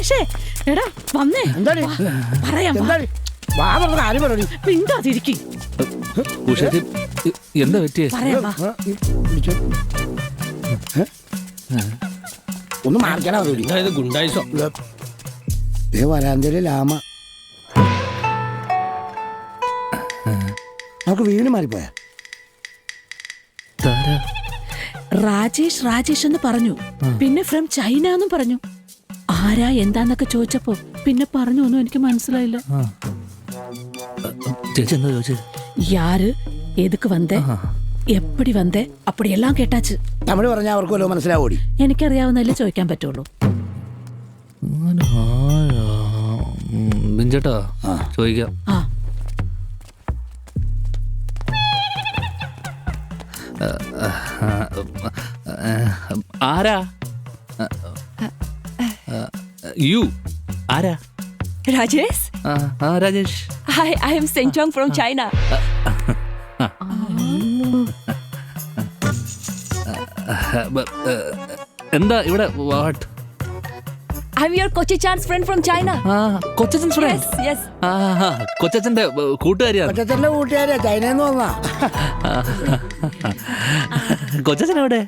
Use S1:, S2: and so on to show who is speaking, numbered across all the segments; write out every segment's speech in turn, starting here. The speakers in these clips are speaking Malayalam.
S1: രാജേഷേ എടാ വന്നേ.
S2: എന്താണ്
S1: പറയാം മിണ്ടാതിരിക്കും.
S3: എന്താ പറ്റിയേ?
S2: ഒന്ന് മാറിക്കണ
S3: ഗുണ്ടായിസോ
S2: വരാന്തേല് ലാമ നമുക്ക് വീണ് മാറിപ്പോയ.
S1: രാജേഷ് രാജേഷ് എന്ന് പറഞ്ഞു, പിന്നെ ഫ്രം ചൈന എന്നും പറഞ്ഞു. ആരാ എന്താന്നൊക്കെ ചോദിച്ചപ്പോ പിന്നെ പറഞ്ഞു ഒന്നും എനിക്ക് മനസ്സിലായില്ല.
S3: ചേച്ചി എന്താ ചോദിച്ചേ?
S1: യാര് എതുക്ക് വന്നേ എപ്പടി വന്നേ അപ്പടിയെല്ലാം കേട്ടാച്ച്.
S2: തമിഴ് പറഞ്ഞാൽ അവർക്ക് വല്ലതും മനസ്സിലാവൂടി?
S1: എനിക്കറിയാവുന്നല്ലേ ചോദിക്കാൻ പറ്റുള്ളൂ.
S3: ബിഞ്ചേട്ടാ ചോദിക്കാം. ആരാ യു ആരാ?
S4: Rajesh?
S3: Rajesh.
S4: I am Seng Chong from China.
S3: എന്താ ഇവിടെ? What?
S4: I'm your Kochi-chan's friend from China.
S3: കൊച്ചച്ഛൻ ഫ്രണ്ട്?
S4: Yes.
S3: കൊച്ചച്ഛന്റെ കൂട്ടുകാരിയാണ്.
S2: കൊച്ചച്ഛന്റെ കൂട്ടുകാരിയാ, ചൈനന്ന് വന്നാ.
S3: കൊച്ചച്ഛൻ എവിടെ?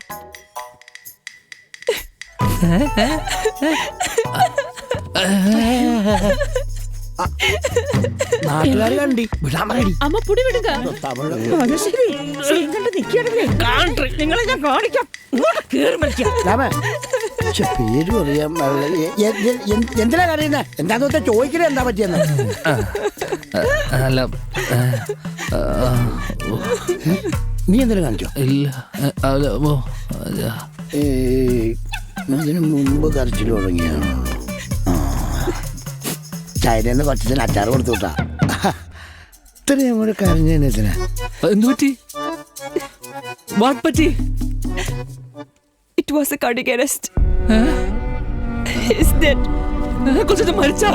S2: നാട്ടുകാർ കണ്ടി വിടാൻ പറയടി.
S1: അമ്മ പുടി വിടുക. നിങ്ങളെ ഞാൻ കാണിക്കാം.
S2: പേര് പറയാൻ എന്തിനാ കറിയുന്നേ? എന്താന്ന് വെച്ചാൽ ചോദിക്കണേ എന്താ പറ്റിയെന്ന്.
S3: അല്ല
S2: നീ എന്തെങ്കിലും കാണിച്ചോ?
S3: ഇല്ല.
S2: ഇതിന് മുമ്പ് കരച്ചിൽ തുടങ്ങിയാണ്. ചൈനന്ന് കൊച്ചത്തിന് അച്ചാർ കൊടുത്തു വിട്ടാ. ഇത്രയും കൂടെ കരഞ്ഞതിനെത്തിനാ?
S3: എന്തു പറ്റി? വാട്ട് പറ്റി?
S4: It was a cardiac arrest. He's dead.
S3: കൊച്ചച്ഛൻ മരിച്ചാ?